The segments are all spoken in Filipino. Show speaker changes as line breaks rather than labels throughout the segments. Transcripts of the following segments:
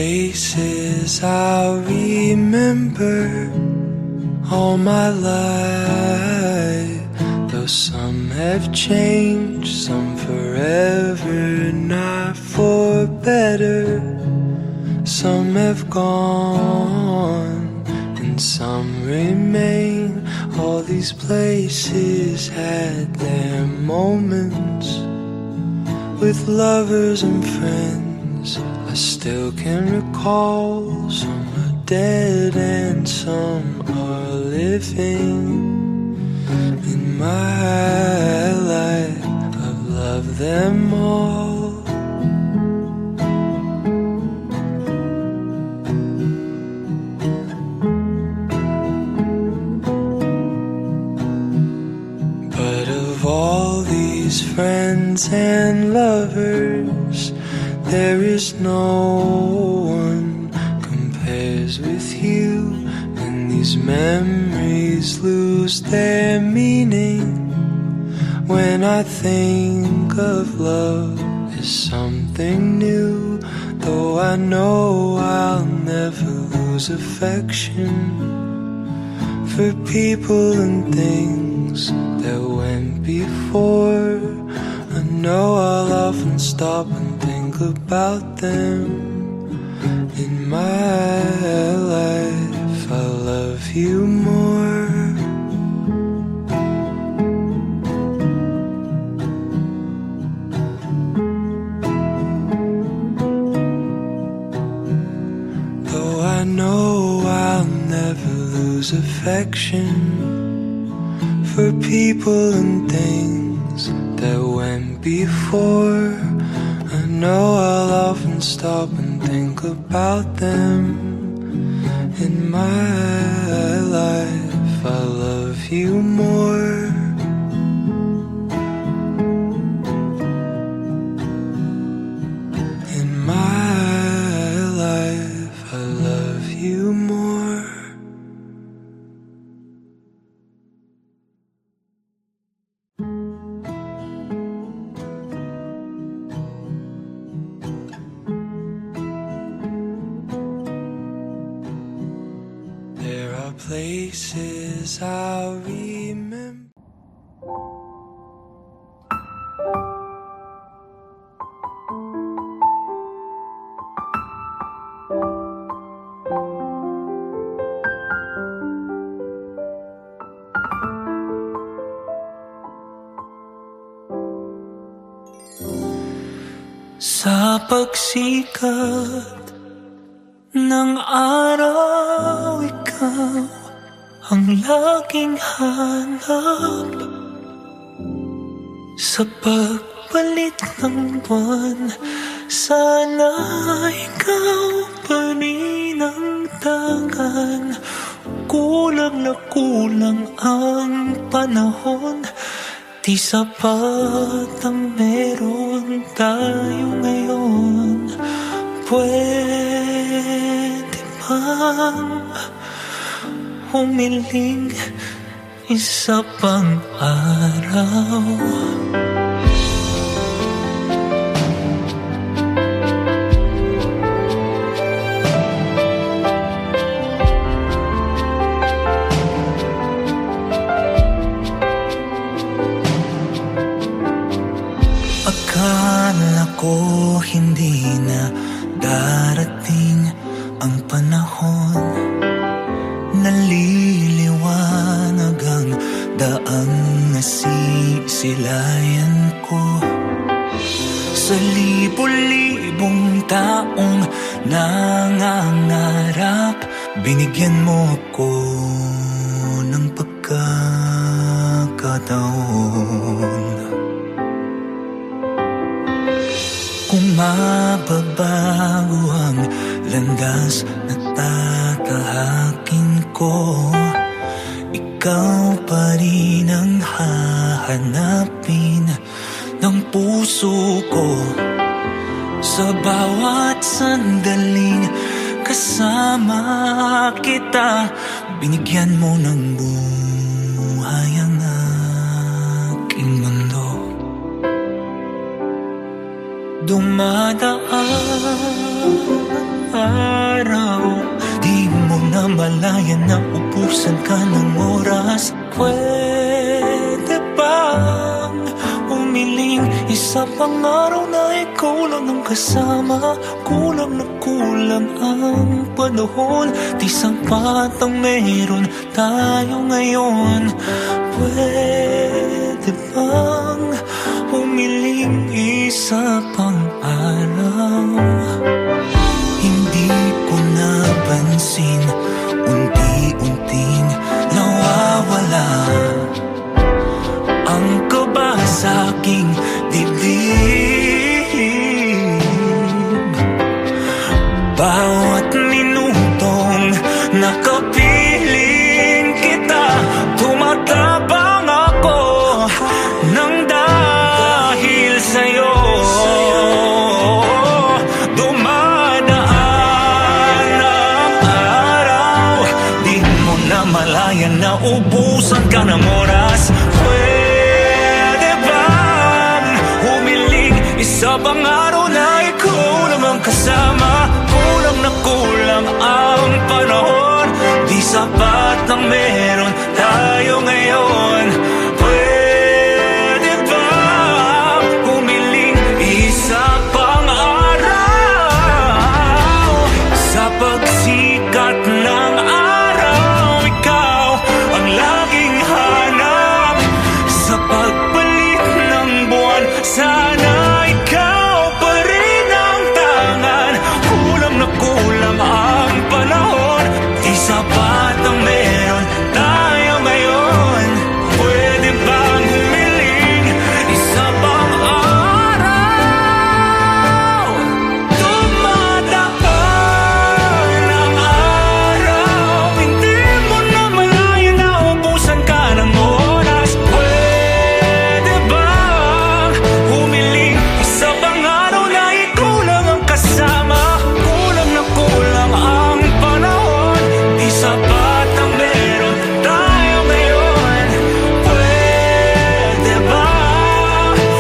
places I'll remember all my life. Though some have changed, some forever, not for better. Some have gone and some remain. All these places had their moments with lovers and friends. I still can recall. Some are dead and some are living. In my life I've loved them all. But of all these friends and lovers, there is no one compares with you. And these memories lose their meaning when I think of love as something new. Though I know I'll never lose affection for people and things that went before. I know I'll often stop and think about them. In my life I love you more. Though I know I'll never lose affection for people and things that went before. I know I'll often stop and think about them. In my life I love you more. In my life I love you more. There are places I'll remember. Sa pagsikat ng araw, ikaw ang laging hanap. Sa pagpalit ng buwan, sana ikaw pa rin ang tangan. Kulang na kulang ang panahon, di sapat ang meron tayo ngayon. Pwede bang humiling isa pang araw? Akala ko hindi na darating ang panahon, naliliwanag ang daang nasisilayan ko. Sa libo-libong taong nangangarap, binigyan mo ko ng pagkakataon. Kung mababago ang landas na tatahakin ko, ikaw pa rin ang hahanapin ng puso ko. Sa bawat sandaling kasama kita, binigyan mo ng buhay ang aking mundo. Dumadaan araw. Di mo na malayan na ubusan ka ng oras. Pwede bang umiling isa pang araw na ikaw lang ang kasama? Kulang na kulang ang panahon, di sapat ang meron tayo ngayon. Pwede bang umiling isa pang araw? Hindi ko napansin, unti-unting nawawala ang kaba sa aking dibdib. Bawat minutong nakapiling kita, tumatabang ako nang dahil sa'yo. Malayan na ubusan ka ng oras. Pwede bang humiling isa pang araw na ikaw namang kasama? Kulang na kulang ang panahon, di sapat ang meron tayo ngayon. Pwede bang humiling isa pang araw? Sa pagsikat ng sana ikaw pa rin ang tangan. Kulang na kulang ang panahon, di sapat ang meron tayo ngayon. Pwede bang humiling isa pang araw? Tumatakal ang araw, hindi mo na malayan na ubusan ka ng oras. Pwede bang humiling isa pang araw na ikaw lang ang kasama? Kulang na kulang ang panahon, di sapat ang meron tayo ngayon. Pwede ba?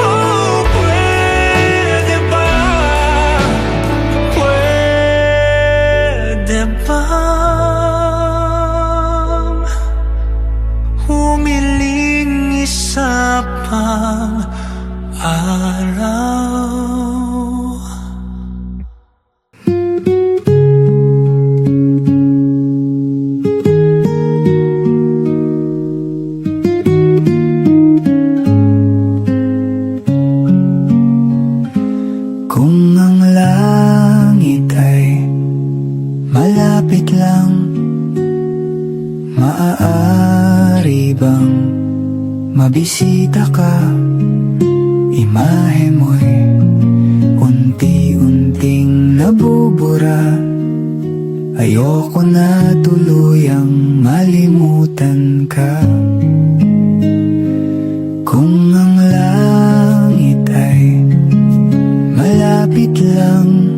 Oh, pwede ba? Pwede bang humiling isa pang araw? Kung ang langit ay malapit lang, maaari bang mabisita ka? Imahe mo'y unti-unting nabubura. Ayoko na tuluyang malimutan ka. Kung ang langit ay malapit lang,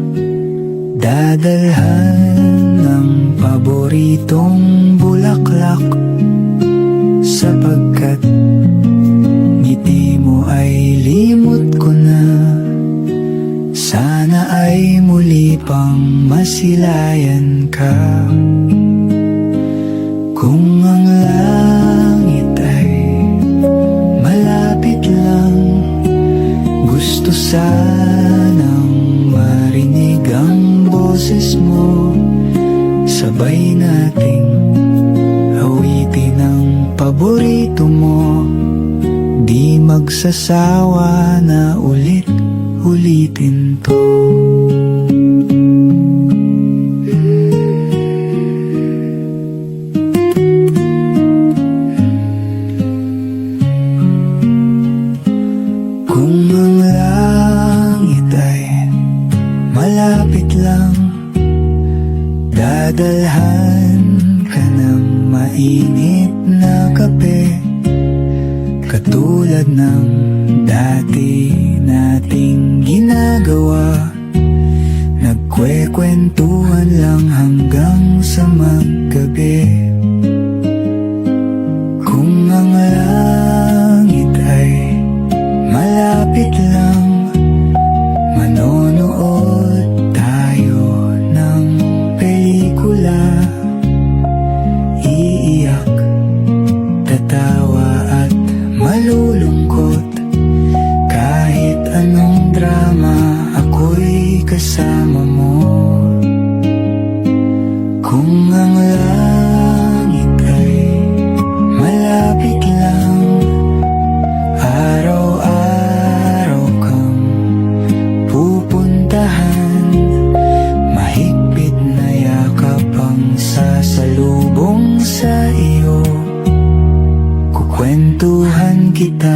dadalhan ng paboritong bulaklak, sapagkat ngiti mo ay limot ko na. Sana ay muli pang masilayan ka. Kung ang langit ay malapit lang, gusto sanang marinig ang boses mo. Sabay nating awitin ang paborito mo, di magsasawa na ulit-ulitin to. Kung ang langit ay malapit lang, dadalhan ka ng mainit na kape, katulad ng dati nating ginagawa. Nagkwekwentuhan lang hanggang sa maggabi. Kung ang langit ay malapit lang, manonood tayo ng
tawa at malulungkot. Kahit anong drama, ako'y kasama mo. Kung ang langit ay malapit lang, araw-araw kang pupuntahan. Mahigpit na yakap ang sasalubong sa iyo. Kukwentuhan kita